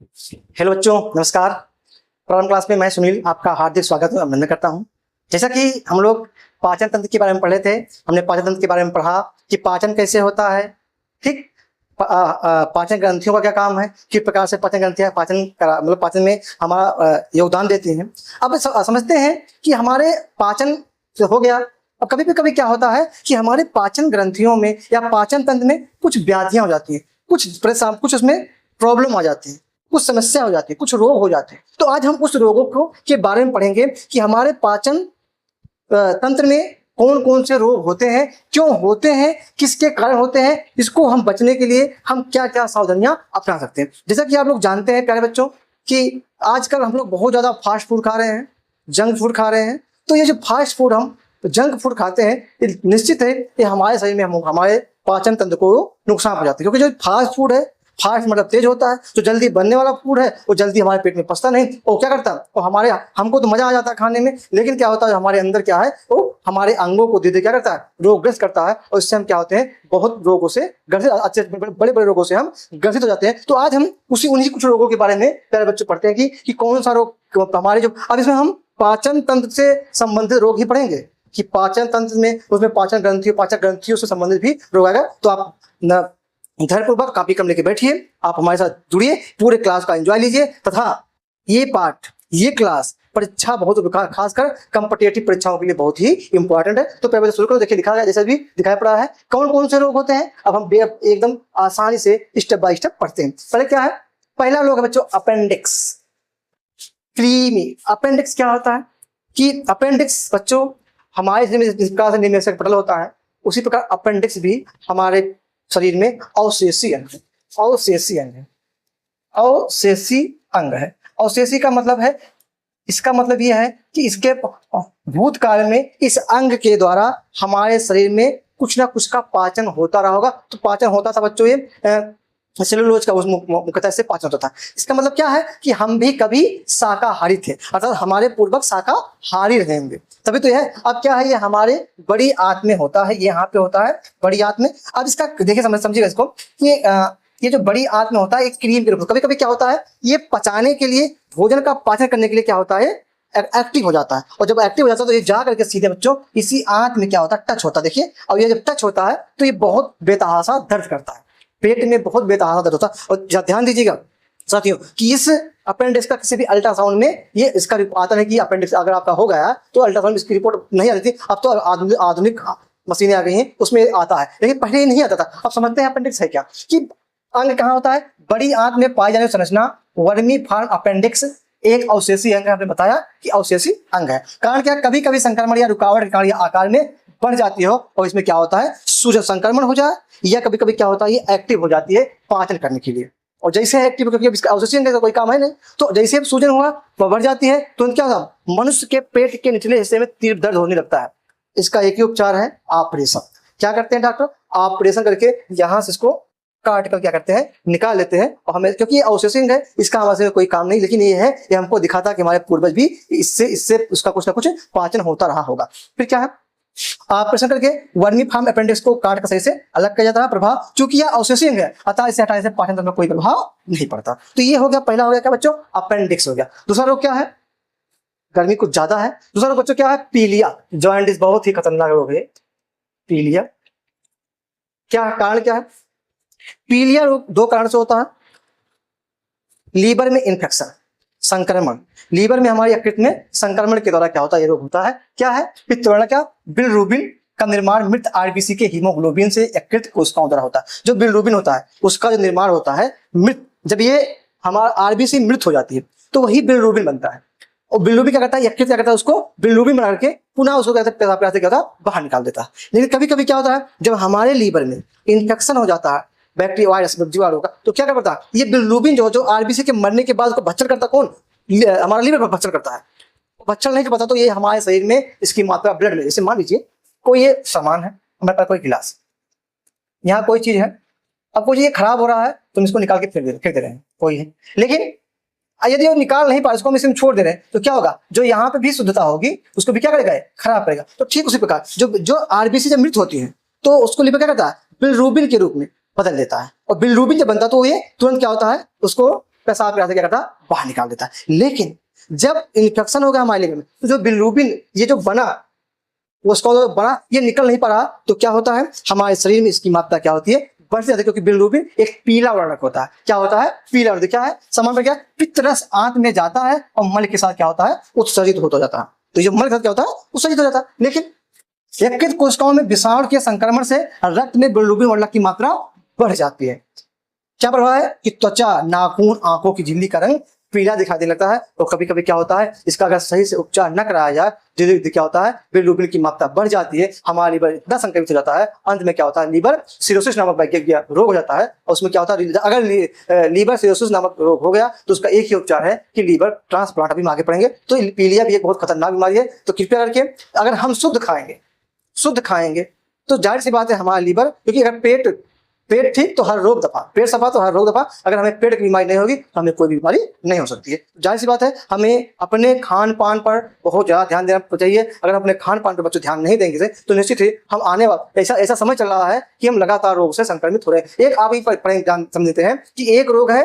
Hello बच्चों, नमस्कार। प्रारंभ क्लास में मैं सुनील आपका हार्दिक स्वागत अभिनंदन करता हूं। जैसा कि हम लोग पाचन तंत्र के बारे में पढ़े थे, हमने पाचन तंत्र के बारे में पढ़ा कि पाचन कैसे होता है। ठीक, पाचन ग्रंथियों का क्या काम है, किस प्रकार से पाचन ग्रंथियां मतलब पाचन में हमारा योगदान देती हैं। अब समझते हैं कि हमारे पाचन हो गया। अब कभी क्या होता है कि हमारे पाचन ग्रंथियों में या पाचन तंत्र में कुछ व्याधियां हो जाती हैं, कुछ उसमें प्रॉब्लम आ जाती है, कुछ समस्या हो जाती है, कुछ रोग हो जाते हैं। तो आज हम उस रोगों को के बारे में पढ़ेंगे कि हमारे पाचन तंत्र में कौन कौन से रोग होते हैं, क्यों होते हैं, किसके कारण होते हैं, इसको हम बचने के लिए हम क्या क्या सावधानियां अपना सकते हैं। जैसा कि आप लोग जानते हैं प्यारे बच्चों कि आजकल हम लोग बहुत ज्यादा फास्ट फूड खा रहे हैं, जंक फूड खा रहे हैं। तो ये जो फास्ट फूड हम जंक फूड खाते हैं, ये निश्चित है कि हमारे शरीर में हमारे पाचन तंत्र को नुकसान पहुंचाते हैं। क्योंकि जो फास्ट फूड है, फास्ट मतलब तेज होता है, जो जल्दी बनने वाला फूड है वो जल्दी हमारे पेट में पचता नहीं। वो क्या करता है, वो हमको तो मजा आ जाता है खाने में, लेकिन क्या होता है हमारे अंदर क्या है, वो हमारे अंगों को धीरे क्या करता है, रोगग्रस्त करता है। और इससे हम क्या होते हैं, बहुत रोगों से ग्रसित, अच्छे बड़े बड़े रोगों से हम ग्रसित हो जाते हैं। तो आज हम उन्हीं कुछ रोगों के बारे में प्यारे बच्चों पढ़ते हैं कि कौन सा रोग हमारे जो, अब इसमें हम पाचन तंत्र से संबंधित रोग ही पढ़ेंगे कि पाचन तंत्र में, उसमें पाचन ग्रंथियों से संबंधित भी रोग आएगा। तो आप धैर्यपूर्वक कॉपी कम लेके बैठिए, आप हमारे साथ जुड़िए, पूरे क्लास का एंजॉय लीजिए। तथा ये क्लास परीक्षा बहुत खासकर कॉम्पिटिटिव परीक्षाओं के लिए बहुत ही इंपॉर्टेंट है। तो पहले शुरू करो, देखिए लिखा है, जैसे भी दिखाया पड़ा है कौन कौन से रोग होते हैं। अब हम एकदम आसानी से स्टेप बाय स्टेप पढ़ते हैं। पहले क्या है, पहला रोग है बच्चों अपेंडिक्स। क्रीमी अपेंडिक्स क्या होता है कि अपेंडिक्स बच्चों हमारे जिस प्रकार से निम्न से पटल होता है, उसी प्रकार अपेंडिक्स भी हमारे शरीर में अवशेषी अंग है। अवशेषी अंग है। अवशेषी का मतलब है, इसका मतलब यह है कि इसके भूतकाल में इस अंग के द्वारा हमारे शरीर में कुछ ना कुछ का पाचन होता रहा होगा। तो पाचन होता था बच्चों, ये सेलुलोज का मुख्यतः से पाचन होता था। इसका मतलब क्या है कि हम भी कभी शाकाहारी थे, अर्थात हमारे पूर्वक शाकाहारी रहेंगे, तभी तो यह। अब क्या है, ये हमारे बड़ी आंत में होता है, ये यहाँ पे होता है बड़ी आंत में। अब इसका देखिए, समझिएगा इसको कि ये जो बड़ी आंत में होता है, एक क्रीम के रूप में कभी क्या होता है, ये पचाने के लिए, भोजन का पाचन करने के लिए क्या होता है, एक्टिव हो जाता है। और जब एक्टिव हो जाता है तो ये जा करके सीधे बच्चों इसी आंत में क्या होता है, टच होता है। देखिए, और ये जब टच होता है तो ये बहुत बेतहासा दर्द करता है, पेट में बहुत बेतहासा दर्द होता है। और ध्यान दीजिएगा साथियों कि इस अपेंडिक्स का किसी भी अल्ट्रासाउंड में ये इसका आता है कि अपेंडिक्स अगर आपका हो गया तो अल्ट्रासाउंड इसकी रिपोर्ट नहीं आती थी। अब तो आधुनिक मशीनें आ गई हैं, उसमें आता है, लेकिन पहले ये नहीं आता था। अब समझते हैं अपेंडिक्स है क्या, कि अंग कहाँ होता है, बड़ी आंत में पाई जाने वाली संरचना वर्मीफॉर्म अपेंडिक्स एक अवशेषी अंग है। आपने बताया कि अवशेषी अंग है। कारण क्या, कभी संक्रमण या रुकावट के कारण आकार में बढ़ जाती हो और इसमें क्या होता है, सूजन संक्रमण हो जाए, या कभी क्या होता है, ये एक्टिव हो जाती है पाचन करने के लिए। और जैसे एक्टिव, क्योंकि इसका अवशेषी अंग का कोई काम है नहीं, तो जैसे सूजन हुआ वह बढ़ जाती है, तो क्या होगा, मनुष्य के पेट के निचले हिस्से में तीव्र दर्द होने लगता है। इसका एक ही उपचार है, ऑपरेशन। क्या करते हैं डॉक्टर, ऑपरेशन करके यहाँ से इसको काट कर क्या करते हैं, निकाल लेते हैं। और हमें, क्योंकि ये अवशेषिंग है, इसका हमारे कोई काम नहीं, लेकिन ये है, ये हमको दिखाता कि हमारे पूर्वज भी इससे उसका कुछ ना कुछ पाचन होता रहा होगा। फिर क्या है, ऑपरेशन करके वर्मीफॉर्म अपेंडिक्स को काट कर सही से अलग किया जाता है। प्रभाव, चूंकि यह अवशेषिंग है, अतः इसे हटाने से पाचन तंत्र में कोई प्रभाव नहीं पड़ता। तो ये हो गया, पहला हो गया क्या बच्चों, अपेंडिक्स हो गया। दूसरा रोग क्या है, गर्मी कुछ ज्यादा है, दूसरा रोग बच्चों क्या है, पीलिया। जॉइंटिस बहुत ही खतरनाक रोग है पीलिया। क्या कारण क्या है, पीलिया रोग दो कारण से होता है। लीवर में इन्फेक्शन, संक्रमण, लीवर में हमारी यकृत में संक्रमण के द्वारा क्या होता है, ये रोग होता है। क्या है, पित्तवर्ण, क्या, बिलिरुबिन का निर्माण मृत आरबीसी के हीमोग्लोबिन से यकृत कोशिकाओं द्वारा होता है। जो बिलिरुबिन होता है उसका जो निर्माण होता है मृत, जब ये हमारा आरबीसी मृत हो जाती है तो वही बिलिरुबिन बनता है। और बिलिरुबिन क्या करता है, यकृत क्या करता है, उसको बिलिरुबिन बना करके पुनः उसको क्या करता है, पेशाब से क्या होता है, बाहर निकाल देता है। लेकिन कभी क्या होता है, जब हमारे लीवर में इन्फेक्शन हो जाता है, बैक्टीरिया, वायरस, जीवाणु का, तो क्या करता है, ये बिलिरुबिन जो आरबीसी के मरने के बाद उसको भक्षण करता, कौन, हमारा लीवर पर भक्षण करता है। भक्षण नहीं कर पाता तो ये हमारे शरीर में इसकी मात्रा ब्लड में, जैसे मान लीजिए कोई ये सामान है, हमारे पास कोई गिलास, यहाँ कोई चीज है, अब कोई ये खराब हो रहा है तो हम इसको निकाल के फेंक दे रहे हैं, कोई है, लेकिन यदि वो निकाल नहीं पा, इसको हम इसमें छोड़ दे रहे हैं, तो क्या होगा, जो यहाँ पे भी शुद्धता होगी उसको भी क्या करेगा, खराब करेगा। तो ठीक उसी प्रकार जो आरबीसी जब मृत होती है तो उसको लीवर क्या करता है, बिलिरुबिन के रूप में बदल देता है। और बिलिरुबिन जब बनता है तो ये तुरंत क्या होता है, उसको पेशाब के रास्ते क्या करता है, बाहर निकाल देता है। लेकिन जब इन्फेक्शन हो गया हमारे लिवर में, तो जो बिलिरुबिन ये जो बना, उसका जो बना ये निकल नहीं पा रहा, तो क्या होता है, हमारे शरीर में इसकी मात्रा क्या होती है, बढ़ जाती है। क्योंकि बिलिरुबिन एक पीला वर्णक होता है। क्या होता है, पीला वर्णक। क्या है, समान पर क्या, पित्त रस आंत में जाता है और मल के साथ क्या होता है, उत्सर्जित होता जाता है। तो जो मल के साथ क्या होता है, उत्सर्जित हो जाता है। लेकिन यकृत कोशिकाओं में विषाणु के संक्रमण से रक्त में बिलिरुबिन वर्णक की मात्रा बढ़ जाती है। क्या प्रभाव है कि त्वचा, नाखून, आंखों की झिल्ली का रंग पीला दिखाई देने लगता है। और कभी कभी क्या होता है, इसका अगर सही से उपचार न कराया जाए, धीरे धीरे क्या होता है, बिलिरुबिन की मात्रा बढ़ जाती है, हमारा लीवर इतना संक्रमित हो जाता है, अंत में क्या होता है, लीवर सिरोसिस नामक वैज्ञानिक रोग हो जाता है। और उसमें क्या होता है, अगर लीवर सिरोसिस नामक रोग हो गया तो उसका एक ही उपचार है कि लीवर ट्रांसप्लांट। अभी हम आगे पढ़ेंगे। तो पीलिया भी एक बहुत खतरनाक बीमारी है। तो कृपया करके अगर हम शुद्ध खाएंगे तो जाहिर सी बात है हमारा लीवर, क्योंकि अगर पेट ठीक तो हर रोग दफा, पेट सफा तो हर रोग दफा। अगर हमें पेट की बीमारी नहीं होगी तो हमें कोई बीमारी नहीं हो सकती है। जाहिर सी बात है हमें अपने खान पान पर बहुत ज़्यादा ध्यान देना चाहिए। अगर अपने खान पान पर बच्चों ध्यान नहीं देंगे तो निश्चित ही हम आने वाला ऐसा समय चल रहा है कि हम लगातार रोग से संक्रमित हो रहे हैं। एक आप ही पर समझते हैं कि एक रोग है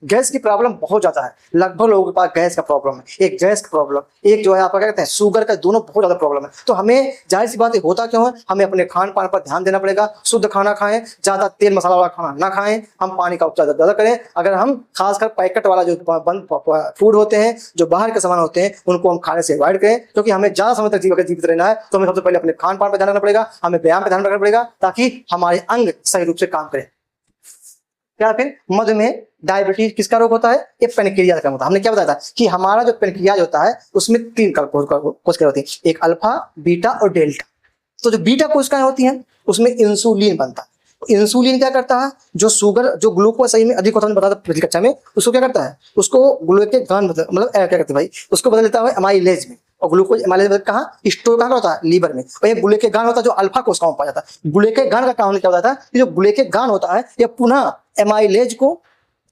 गैस की प्रॉब्लम बहुत ज्यादा है। लगभग लोगों के पास गैस का प्रॉब्लम है। एक गैस का प्रॉब्लम, एक जो है आपका क्या कहते हैं, शुगर का, दोनों बहुत ज्यादा प्रॉब्लम है। तो हमें जाहिर सी बात है होता क्यों है, हमें अपने खान पान पर ध्यान देना पड़ेगा। शुद्ध खाना खाएं, ज्यादा तेल मसाला वाला खाना ना खाएं, हम पानी का उपचार ज्यादा करें। अगर हम खासकर पैकेट वाला जो बंद फूड होते हैं, जो बाहर के सामान होते हैं, उनको हम खाने से अवॉइड करें। क्योंकि हमें ज्यादा समय तक जीवित रहना है तो हमें सबसे पहले अपने खान पान पर ध्यान रखना पड़ेगा, हमें व्यायाम पर ध्यान रखना पड़ेगा, ताकि हमारे अंग सही रूप से काम करें। क्या फिर मधुमेह, डायबिटीज किसका रोग होता है, ये पेनक्रियाज का होता है। हमने क्या बताया था कि हमारा जो पेनक्रियाज होता है उसमें 3 कोशिकाएं होती हैं, एक अल्फा, बीटा और डेल्टा। तो जो बीटा कोशिकाएं होती हैं उसमें इंसुलिन बनता है। इंसुलिन क्या करता है, जो शुगर, जो ग्लूकोज सही में अधिक होता है, बताया था पिछली कक्षा में, उसको क्या करता है, उसको ग्लूकोज मतलब क्या करते हैं भाई, उसको बदल देता है एमाइलेज में। और ग्लूकोज एमाइलेज कहाँ, स्टोर कहाँ होता है, लीवर में। और एक ग्लूकेगान होता है जो अल्फा कोशिकाओं में पाया जाता है। ग्लूकेगान का काम क्या होता है कि जो ग्लूकेगान होता है ये पुनः एमाइलेज को,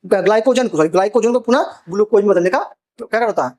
ग्लाइकोजन को पुनः ग्लूकोज में बदलने का क्या करता है,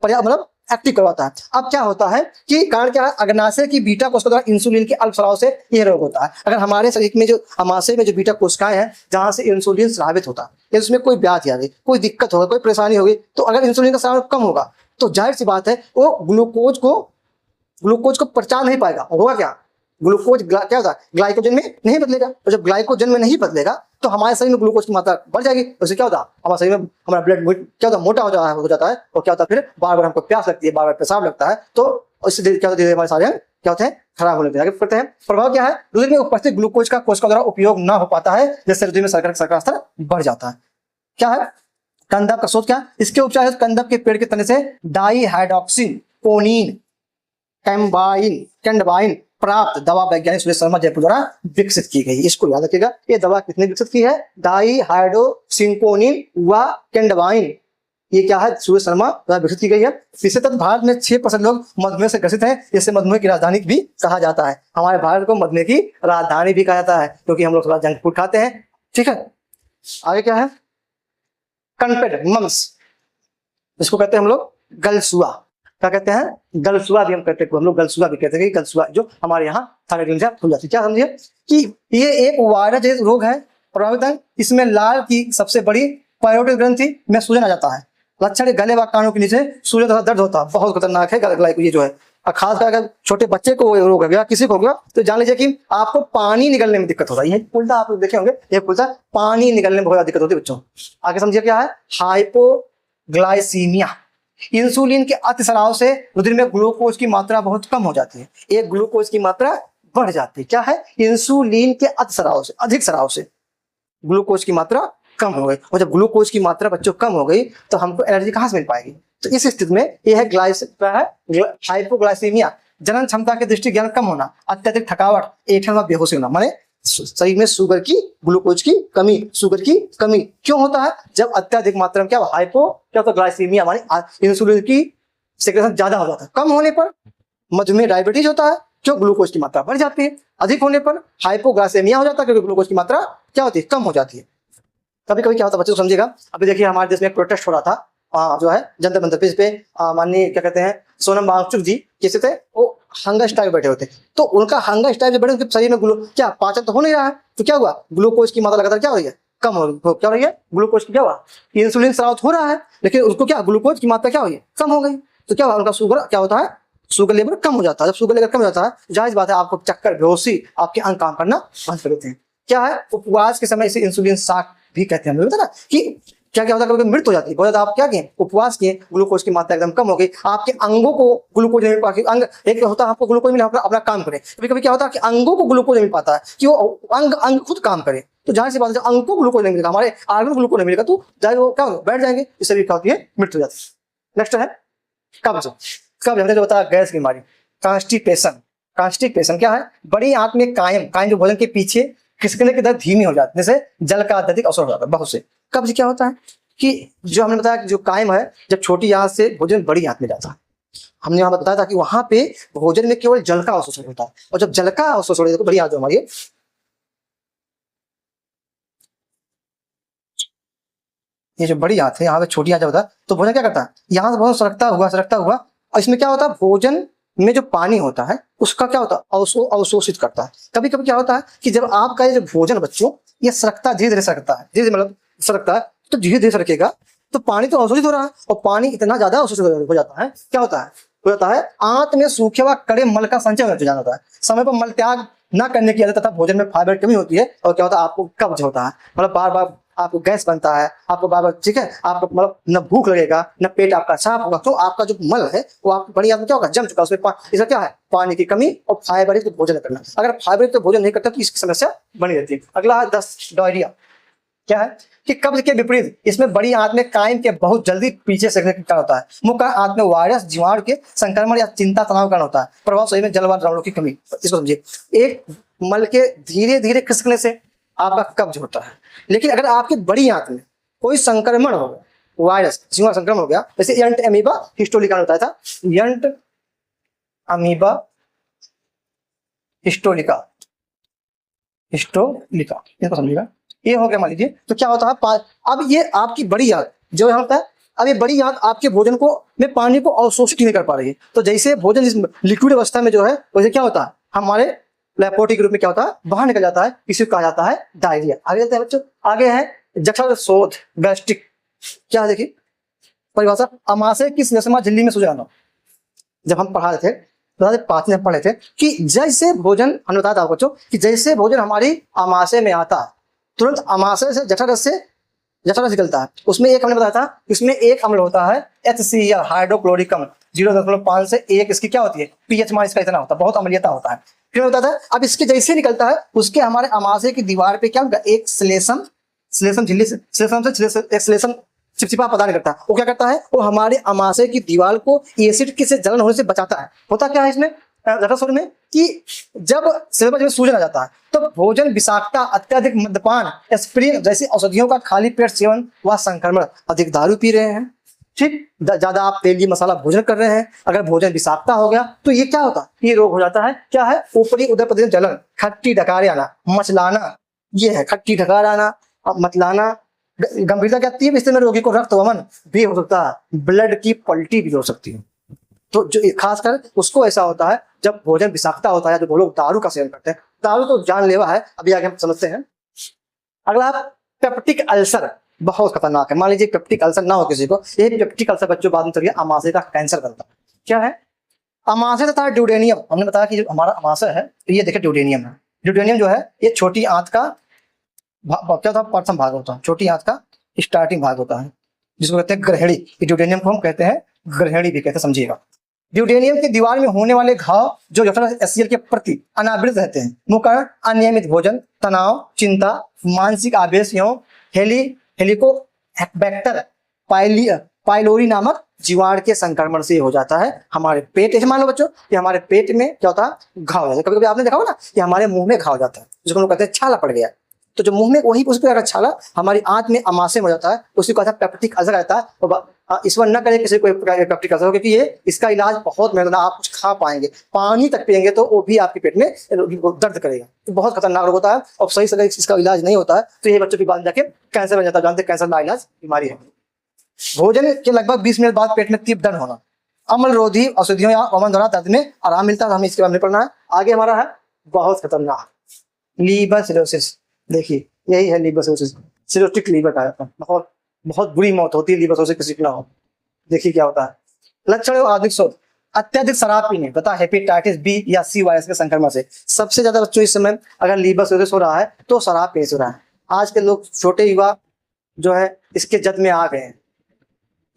पर्याप्त मतलब एक्टिव करवाता है। अब क्या होता है कि कारण क्या है, अग्नाशय की बीटा कोशिका द्वारा इंसुलिन के अल्प स्राव से यह रोग होता है। अगर हमारे शरीर में जो अमाशय में जो बीटा कोशिकाएं हैं जहां से इंसुलिन स्रावित होता है, या उसमें कोई व्याधि आ गई, कोई दिक्कत होगा, कोई परेशानी होगी, तो अगर इंसुलिन का स्राव कम होगा तो जाहिर सी बात है वो ग्लूकोज को पचा नहीं पाएगा। होगा क्या, ग्लूकोज क्या होता है, ग्लाइकोजन में नहीं बदलेगा। तो जब ग्लाइकोजन में नहीं बदलेगा तो हमारे शरीर में ग्लूकोज की मात्रा बढ़ जाएगी। उससे क्या होता है, हमारे शरीर में हमारा ब्लड क्या होता है, मोटा हो जाता है। और क्या होता है, फिर बार बार हमको प्यास लगती है, बार बार पेशाब लगता है। तो उससे क्या होता है, हमारे सारे क्या होते हैं, खराब होने लगते हैं। करते हैं प्रभाव क्या है, रुधिर में उपस्थित ग्लूकोज का कोशिका द्वारा उपयोग न हो पाता है, जिससे रुधिर में शर्करा का स्तर बढ़ जाता है। क्या है, कंदक का स्रोत क्या, इसके उपचार है कंदक के पेड़ के तने से डाईहाइड्रोक्सी कोनिन कैंडबाइन प्राप्त दवा वैज्ञानिक सुरेश शर्मा जयपुर द्वारा विकसित की गई। इसको याद रखिएगा, ये दवा किसने विकसित की है, डाईहाइड्रोसिंकोनिन व कैंडबाइन। ये क्या है, सुरेश शर्मा द्वारा विकसित की गई है। विशेषतः भारत में 6% लोग मधुमेह से ग्रसित हैं, जिससे मधुमेह की राजधानी भी कहा जाता है। हमारे भारत को मधुमेह की राजधानी भी कहा जाता है, क्योंकि हम लोग थोड़ा जंक फूड खाते हैं। ठीक है, आगे क्या है, कनपेड मम्स, इसको कहते हैं हम लोग गलसुआ। क्या कहते हैं, गलसुआ भी हम कहते हैं, हम लोग गलसुआ भी कहते हैं कि गलसुआ जो हमारे यहाँ थायराइड से खुल जाती है। क्या समझिए कि ये एक वायरस जैसे रोग है, प्रभावित है। इसमें लाल की सबसे बड़ी पायरोटिड ग्रंथि में सूजन आ जाता है। लक्षण गले व कानों के नीचे सूजन तथा दर्द होता है, बहुत खतरनाक है गलाई ये जो है। और खासकर अगर छोटे बच्चे को रोग है, किसी को होगा, तो जान लीजिए कि आपको पानी निकलने में दिक्कत होता है। ये पुलता आप देखे होंगे, ये पुलता पानी निकलने में बहुत ज्यादा दिक्कत होती है बच्चों। आगे समझिए क्या है, हाइपोग्लाइसीमिया। इंसुलिन के अतिस्राव से रुधिर में ग्लूकोज की मात्रा बहुत कम हो जाती है, एक ग्लूकोज की मात्रा बढ़ जाती है। क्या है, इंसुलिन के अतिस्राव से, अधिक स्राव से ग्लूकोज की मात्रा कम हो गई। और जब ग्लूकोज की मात्रा बच्चों कम हो गई तो हमको एनर्जी कहां से मिल पाएगी। तो इस स्थिति में यह है हाइपोग्लाइसीमिया, जनन क्षमता के दृष्टि ज्ञान कम होना, अत्यधिक थकावट, ऐंठन व बेहोशी होना। माने शरीर में शुगर की, ग्लूकोज की कमी, शुगर की कमी क्यों होता है, जब अत्यधिक मात्रा में क्या क्या होता है, ग्लाइसीमिया माने इंसुलिन की सेक्रेशन ज्यादा हो जाता है। कम होने पर मधुमेह डायबिटीज होता है, क्यों, ग्लूकोज की मात्रा बढ़ जाती है। अधिक होने पर हाइपोग्लाइसेमिया हो जाता है, क्योंकि ग्लूकोज की मात्रा क्या होती है, कम हो जाती है। कभी कभी क्या होता है बच्चों को समझिएगा, अभी देखिए हमारे देश में एक प्रोटेस्ट हो रहा था, जो है जंतर मंतर पे माननीय क्या कहते हैं सोनम वांगचुक जी कैसे थे, वो हंगर स्ट्राइक बैठे होते, तो उनका हंगर स्ट्राइक जब बैठे उनके शरीर में क्या पाचन तो हो नहीं रहा है, तो क्या हुआ, ग्लूकोज की मात्रा लगातार क्या हो रही है, कम क्या हो रही है, ग्लूकोज की क्या हुआ, इंसुलिन स्राव हो रहा है, लेकिन उसको क्या ग्लूकोज की मात्रा क्या हुई है, कम हो गई। तो क्या हुआ, उनका शुगर क्या होता है, शुगर लेवल कम हो जाता है। जब शुगर लेवल कम हो जाता है, जाहिर बात है आपको चक्कर, बेहोशी, आपके अंग काम करना बंद कर देते हैं। क्या है, उपवास के समय इसे इंसुलिन शाक भी कहते हैं। हम लोग ना कि क्या क्या होता है, कभी मृत्यु हो जाती है, बहुत ज्यादा आप क्या किए, उपवास किए, ग्लूकोज की मात्रा एकदम कम हो गई, आपके अंगों को ग्लूकोज नहीं मिल पाता। अंग एक होता है आपको ग्लूकोज मिला, अपना काम करे, कभी कभी क्या होता है कि अंगों को ग्लूकोज नहीं मिल पाता है कि वो अंग अंग खुद काम करे। तो जाहिर सी बात है, अंग को ग्लूकोज नहीं मिलेगा, हमारे आर्गन ग्लूकोज नहीं मिलेगा, तो जाहिर वो क्या बैठ जाएंगे, इससे भी क्या होती है, मृत्यु हो जाती है। नेक्स्ट है कब्ज। कब्ज हमने जो बताया गैस की बीमारी, कॉन्स्टिपेशन। कॉन्स्टिपेशन क्या है, बड़ी आंत में कायम कायम जो भोजन के पीछे खिसकने की दर धीमी हो जाती है, जैसे जल का अत्यधिक अवसर हो जाता है बहुत से। कब्ज क्या होता है कि जो हमने बताया कि जो कायम है, जब छोटी आंत से भोजन बड़ी आंत में जाता है, हमने वहां बताया था कि वहां पे भोजन में केवल जल का अवशोषण होता है, और जब जल का अवशोषण होता है तो बड़ी आंत जो हमारी, ये जो बड़ी आंत है, यहाँ पे छोटी आंत होता है, तो भोजन क्या करता है, यहाँ से भोजन सरकता हुआ, और इसमें क्या होता है, भोजन में जो पानी होता है उसका क्या होता है, अवशोषित करता है। कभी कभी क्या होता है कि जब आपका ये जो भोजन बच्चों ये सरकता, धीरे धीरे सरकता है, धीरे धीरे मतलब सरकता है, तो धीरे धीरे सरकेगा, तो पानी तो अवशोषित हो रहा है, और पानी इतना ज्यादा अवशोषित हो जाता है, क्या होता है, हो जाता है आंत में सूखे व कड़े मल का संचय हो जाता है। समय पर मल त्याग न करने की आदत तथा भोजन में फाइबर की कमी होती है, और क्या होता है, आपको कब्ज होता है, मतलब बार बार आपको गैस बनता है, आपको बार बार, ठीक है, आपको मतलब न भूख लगेगा, न पेट आपका साफ होगा, तो आपका जो मल है वो आपकी बड़ी आंत में क्या होगा, जम चुका है, उसमें इसका क्या है, पानी की कमी और फाइबर युक्त भोजन करना। अगर फाइबर युक्त भोजन नहीं करता तो इसकी समस्या बनी रहती है। अगला है 10 डायरिया। क्या है कि कब्ज के विपरीत इसमें बड़ी आंत में कायम के बहुत जल्दी पीछे से कारण होता है। मुख्य आंत में वायरस, जीवाणु के संक्रमण या चिंता तनाव कारण होता है। प्रभाव सही में जलवान द्रवों की कमी, इसको समझिए, एक मल के धीरे धीरे खिसकने से आपका कब्ज होता है। लेकिन अगर आपकी बड़ी आंत में कोई संक्रमण हो गया, वायरस, जीवाणु संक्रमण हो गया, जैसे यंट अमीबा हिस्टोलिका होता था, यंट अमीबा हिस्टोलिका, इसको समझिएगा, ये हो गया मान लीजिए, तो क्या होता है, अब ये आपकी बड़ी आंत जो होता है, अब ये बड़ी आंत आपके भोजन को में पानी को अवशोषित नहीं कर पा रही है, तो जैसे भोजन इस लिक्विड अवस्था में जो है, वैसे क्या होता है, हमारे लेपोटी के रूप में क्या होता है, बाहर निकल जाता है, इसे कहा जाता है डायरिया। आगे चलते हैं बच्चों, आगे है जठर शोथ, गैस्ट्रिक। क्या है देखिए परिभाषा, अमाशय की श्लेष्मा झिल्ली में सूजन। जब हम पढ़ा रहे थे, 2005 में पढ़े थे कि जैसे भोजन, हमने बताया था बच्चों कि जैसे भोजन हमारी अमाशय में आता है, तुरंत अमाशय से जठर रस निकलता है, उसमें एक हमने बताया था, इसमें एक अम्ल होता है HCl, हाइड्रोक्लोरिक अम्ल, 0.5 से 1 इसकी क्या होती है, पीएच मान इसका इतना होता है, बहुत अम्लीयता होता है। फिर होता था, अब इसके जैसे निकलता है, उसके हमारे अमाशय की दीवार पे क्या होगा, एक श्लेष्म झिल्ली से एक श्लेष्म चिपचिपा पदार्थ करता है। वो क्या करता है, वो हमारे अमाशय की दीवार को एसिड के से जलन होने से बचाता है। होता क्या है इसमें जठर में कि जब शरीर में सूजन आ जाता है, तो भोजन, विषाक्तता, अत्यधिक मद्यपान, एस्पिरिन जैसी औषधियों का खाली पेट सेवन व संक्रमण, अधिक दारू पी रहे हैं, ठीक, ज्यादा आप तेली मसाला भोजन कर रहे हैं, अगर भोजन विषाक्तता हो गया तो ये क्या होता है, ये रोग हो जाता है। क्या है, ऊपरी उदर प्रदेश जलन, खट्टी डकार आना, मचलाना, ये है खट्टी डकार आना, मतलाना। गंभीरता क्या है, इससे में रोगी को रक्त वमन भी हो सकता है, ब्लड की पलटी भी हो सकती है। तो जो खासकर उसको ऐसा होता है जब भोजन विषाक्तता होता है, जो लोग दारू का सेवन करते हैं, दारू तो जानलेवा है, अभी आगे हम समझते हैं। अगला पेप्टिक अल्सर, बहुत खतरनाक है। मान लीजिए पेप्टिक अल्सर ना हो किसी को, ये पेप्टिक अल्सर बच्चों बाद में चलिए अमाशय का कैंसर बनता है। क्या है, अमाशय तथा ड्यूडेनियम। हमने बताया कि जो हमारा अमाशय है, तो ये देखिए ड्यूडेनियम है। ड्यूडेनियम जो है ये छोटी आंत का क्या था, प्रथम भाग होता है, छोटी आंत का स्टार्टिंग भाग होता है, जिसको कहते हैं ग्रहेणी। ड्यूडेनियम को हम कहते हैं ग्रहेणी भी कहते हैं, समझिएगा। ड्यूडेनियम की दीवार में होने वाले घाव जो जठर HCl के प्रति अनावृत रहते हैं, मुख्य कारण अनियमित भोजन, तनाव, चिंता, मानसिक आवेश एवं हेलिकोबैक्टर पाइलोरी नामक जीवाणु के संक्रमण से हो जाता है। हमारे पेट, ऐसे मान लो बच्चों कि हमारे पेट में क्या होता है, घाव हो जाता है। कभी कभी आपने देखा होगा ना कि हमारे मुंह में घाव हो जाता है, जिसको लोग कहते हैं छाला पड़ गया, तो जो मुंह में वही उस पर छाला हमारी आंत में अमाशय में हो जाता है, उसी को पेप्टिक अल्सर रहता है। तो ईश्वर न करे किसी को पेप्टिक अल्सर हो, क्योंकि ये इसका इलाज बहुत महंगा, आप कुछ खा पाएंगे, पानी तक पिएंगे तो वो भी आपके पेट में दर्द करेगा, तो बहुत खतरनाक रोग होता है। और सही से इसका इलाज नहीं होता है तो ये बच्चों की बाद जाके कैंसर बन जाता है। जानते हैं कैंसर ना इलाज बीमारी है। भोजन के लगभग 20 मिनट बाद पेट में तीव्र दर्द होना, अम्ल रोधी औषधियों या वमन द्वारा दर्द में आराम मिलता है। हमें इसके बारे में पढ़ना है। आगे हमारा है बहुत खतरनाक लीवर सिरोसिस। देखिए यही है लीवर सिरोसिस। सिरोटिक लीवर कहा जाता है। बहुत बहुत बुरी मौत होती है लीवर सिरोसिस किसी की ना हो। देखिए क्या होता है। लक्षण और आधुनिक शोध, अत्यधिक शराब पीने तथा हेपेटाइटिस बी या सी वायरस के संक्रमण से। सबसे ज्यादा बच्चों इस समय अगर लीवर सिरोसिस हो रहा है तो शराब पीने से हो रहा है। आज के लोग छोटे युवा जो है इसके जद में आ गए हैं,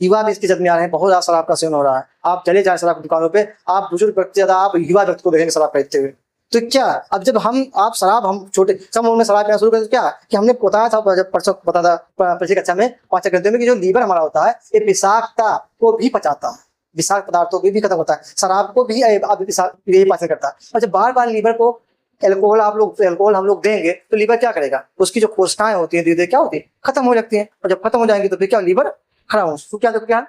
युवा भी इसकी जद में आ रहे हैं, बहुत ज्यादा शराब का सेवन हो रहा है। आप चले जाए शराब की दुकानों पे, आप बुजुर्ग व्यक्ति ज्यादा आप युवा व्यक्ति को देखेंगे शराब खरीदते हुए। तो क्या अब जब हम छोटे कम उम्र में शराब पीना शुरू करें तो क्या कि हमने बताया था, जब परसों पता था पिछली कक्षा में 5 घंटे में, कि जो लीवर हमारा होता है ये विषाक्तता को भी पचाता है, विषाक्त पदार्थों को भी खत्म होता है, शराब को भी यही पाचन करता है। और जब बार बार लीवर को एल्कोहल हम लोग देंगे तो लीवर क्या करेगा, उसकी जो कोशिकाएं होती हैं धीरे धीरे क्या होती है, खत्म हो लगती हैं। और जब खत्म हो जाएंगी तो फिर क्या, लीवर खराब हो। तो क्या देखो क्या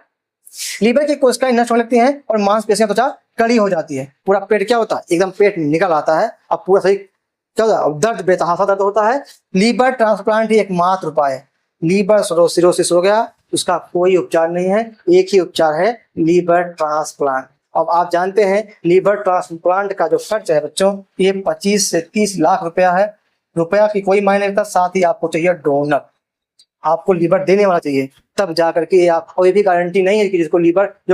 लीवर की कोशिकाएं नष्ट होने लगती हैं और मांसपेशियां त्वचा कड़ी हो जाती है। पूरा पेट क्या होता है, एकदम पेट निकल आता है। अब पूरा सही क्या होता है, दर्द बेतहासा दर्द होता है। लीवर ट्रांसप्लांट ही एकमात्र उपाय है। लीवर सिरोसिस हो गया, उसका कोई उपचार नहीं है, एक ही उपचार है, लीवर ट्रांसप्लांट। अब आप जानते हैं लीवर ट्रांसप्लांट का जो खर्च है बच्चों, ये 25 से 30 लाख रुपया है। रुपया की कोई मायने नहीं रखता, साथ ही आपको चाहिए डोनर, आपको लीवर देने वाला चाहिए, तब जा करके आप, कोई भी गारंटी नहीं है कि जो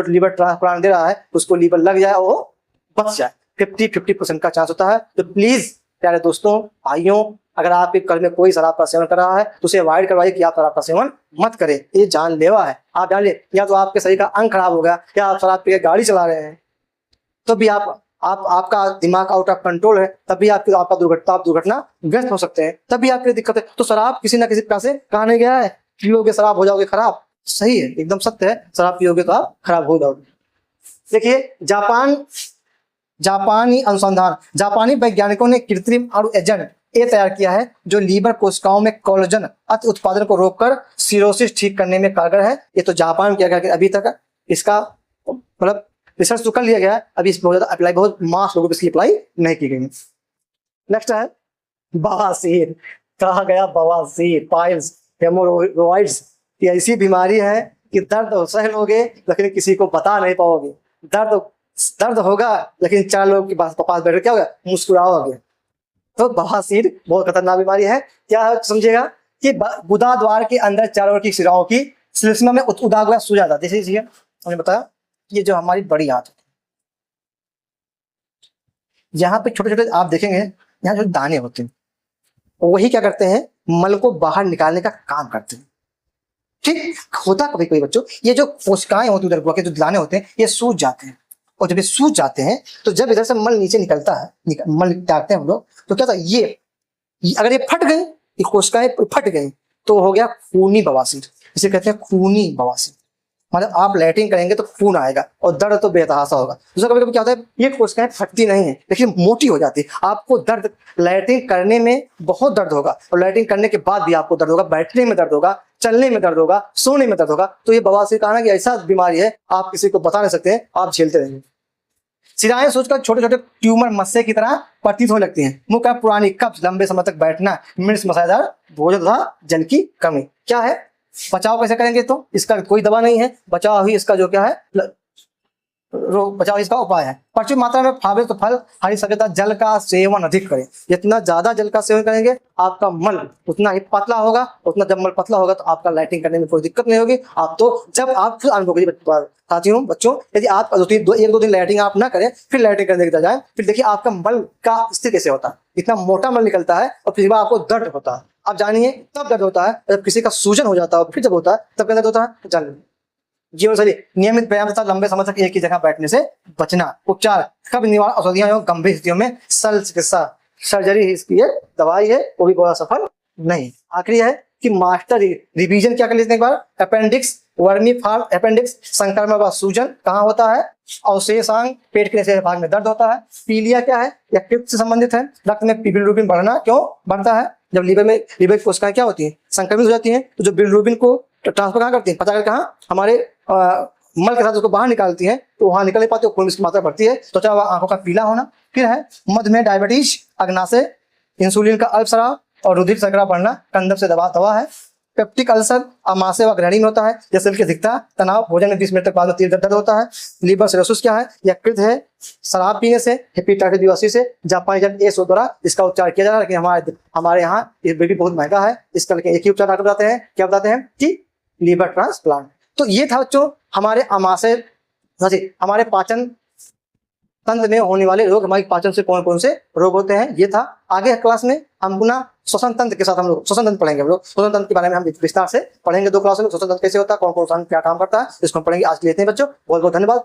लीवर ट्रांसप्लांट दे रहा है उसको लीवर लग जाए और वो बच जाए। 50% का चांस होता है। तो प्लीज प्यारे दोस्तों, भाइयों, अगर आपके घर में कोई शराब का सेवन कर रहा है तो उसे अवॉइड करवाइए कि आप शराब का सेवन मत करें। ये जानलेवा है। आप जान ले, या तो आपके शरीर का अंग खराब हो गया, या आप शराब पी के गाड़ी चला रहे हैं, तो भी आपका दिमाग आउट ऑफ कंट्रोल है, तब भी आपका दुर्घटना ग्रस्त हो सकते हैं, तब भी आपकी दिक्कत है। तो शराब किसी ना किसी प्रकार से कहा नहीं गया है पियोगे शराब हो जाओगे खराब, सही है, एकदम सत्य है, शराब पियोगे तो आप खराब हो जाओगे। देखिए जापानी वैज्ञानिकों ने कृत्रिम अणु एजेंट ये तैयार किया है जो लीवर कोशिकाओं में कोलेजन अति उत्पादन को रोककर सिरोसिस ठीक करने में कारगर है। ये तो जापान किया गया, अभी तक इसका मतलब रिसर्च तो कर लिया गया है, अभी इस बहुत ज्यादा अप्लाई, बहुत मास लोगों पर इसकी अप्लाई नहीं की गई। नेक्स्ट है बवासीर। कहा गया बवासीर, पाइल्स, हेमोरॉइड्स, ये ऐसी बीमारी है कि दर्द सह लोगे लेकिन किसी को बता नहीं पाओगे। दर्द होगा लेकिन 4 लोगों के पास बैठ क्या होगा, मुस्कुराओगे। तो बवासीर बहुत खतरनाक बीमारी है। क्या है समझिएगा कि गुदा द्वार के अंदर चारों की शिराओं की श्लेष्मा में उदाग हुआ सूजा था। जैसे हमने बताया ये जो हमारी बड़ी आंत है, यहाँ पे छोटे छोटे आप देखेंगे यहाँ जो दाने होते हैं, वही क्या करते हैं, मल को बाहर निकालने का काम करते हैं। ठीक होता कभी कभी बच्चों, ये जो कोशिकाएं होती है उधर के जो दाने होते हैं ये सूज जाते हैं, और जब ये सूज जाते हैं तो जब इधर से मल नीचे निकलता है, मल त्यागते हैं हम लोग, तो क्या था ये अगर ये फट गए, ये कोशिकाएं फट गई तो हो गया खूनी बवासीर। इसे कहते हैं खूनी बवासीर। मतलब आप लैट्रिन करेंगे तो खून आएगा और दर्द तो बेतहासा होगा। दूसरा कभी कभी क्या होता है, ये कोशिकाएं फटती नहीं है लेकिन मोटी हो जाती है। आपको दर्द लैट्रिन करने में बहुत दर्द होगा, और लैट्रिन करने के बाद भी आपको दर्द होगा, बैठने में दर्द होगा, चलने में दर्द होगा, सोने में दर्द होगा। तो ये बवासीर का ना कि ऐसा बीमारी है आप किसी को बता नहीं सकते हैं, आप झेलते रहेंगे। शिराएं सोचकर छोटे छोटे ट्यूमर मस्से की तरह प्रतीत होने लगती हैं। मुख्य पुरानी कब्ज, लंबे समय तक बैठना, मिर्च मसालेदार भोजन तथा जल की कमी। क्या है, बचाव कैसे करेंगे, तो इसका कोई दवा नहीं है, बचाव ही इसका जो क्या है, बचाव इसका उपाय है। प्रचुर मात्रा में फावे तो फल, हरी सब्जियां, जल का सेवन अधिक करें। जितना ज्यादा जल का सेवन करेंगे आपका मल उतना ही पतला होगा, उतना जब मल पतला होगा तो आपका लैट्रिन करने में कोई दिक्कत नहीं होगी। आप तो जब आप खुद अनुभव करिए साथियों बच्चों, यदि आप 1-2 दिन लैट्रिन आप ना करें फिर लैट्रिन करने की जाए, फिर देखिए आपका मल का स्थिति कैसे होता है। इतना मोटा मल निकलता है और फिर आपको दर्द होता है। आप जानिए तब दर्द होता है जब किसी का सूजन हो जाता है, फिर जब होता है तब क्या दर्द होता है, जान लीजिए। जीवन शैली, नियमित व्यायाम तथा लंबे समय तक एक ही जगह बैठने से बचना। उपचार, कब्ज निवारण औषधियां एवं गंभीर स्थितियों में शल्य चिकित्सा, सर्जरी ही इसकी दवाई है, वो भी बहुत सफल नहीं। आखिरी है कि मास्टर रिवीजन क्या कर लेते हैं एक बार, अपेंडिक्स वर्मीफार्म अपेंडिक्स संक्रमण व सूजन कहाँ होता है, अवशेषांग पेट के निचले भाग में दर्द होता है। पीलिया क्या है, यह पित्त से संबंधित है। रक्त में बिलिरुबिन बढ़ना क्यों बढ़ता है, जब लीवर कोशिकाएं क्या होती हैं, संक्रमित हो जाती हैं, तो जो बिलिरुबिन को ट्रांसफर कहाँ करती हैं, पता कर कहाँ, हमारे मल के साथ उसको बाहर निकालती हैं, तो वहां निकल नहीं पाती, खून की मात्रा बढ़ती है, त्वचा व आंखों का पीला होना। फिर है मधुमेह, डायबिटीज, अग्नाशय, इंसुलिन का अल्प स्राव और रुधिर शर्करा बढ़ना, कंदक से दवा है। पेप्टिक अल्सर आमाशय व ग्रहणी में होता है, जैसे कि अधिकता तनाव, भोजन में 20 मिनट तक बाद में तीव्र दर्द होता है। लीवर सिरोसिस क्या है? यकृत है, शराब पीने से, हेपेटाइटिस बी से, जापानी जन एसो द्वारा इसका उपचार किया जा रहा है, लेकिन हमारे यहाँ ये भी बहुत महंगा है। इसका लेकिन एक ही उपचार डॉक्टर बताते हैं, क्या बताते हैं कि लीवर ट्रांसप्लांट। तो ये था बच्चों हमारे आमाशय, हमारे पाचन तंत्र में होने वाले रोग, हमारे पाचन से कौन कौन से रोग होते हैं, ये था। आगे क्लास में हम पुनः श्वसन तंत्र के साथ हम लोग श्वसन तंत्र पढ़ेंगे। हम लोग श्वसन तंत्र के बारे में हम विस्तार से पढ़ेंगे 2 क्लास में। श्वसन तंत्र कैसे होता है, कौन कौन सा क्या काम करता है, इसको हम पढ़ेंगे। आज के लिए इतने बच्चों, बहुत बहुत धन्यवाद।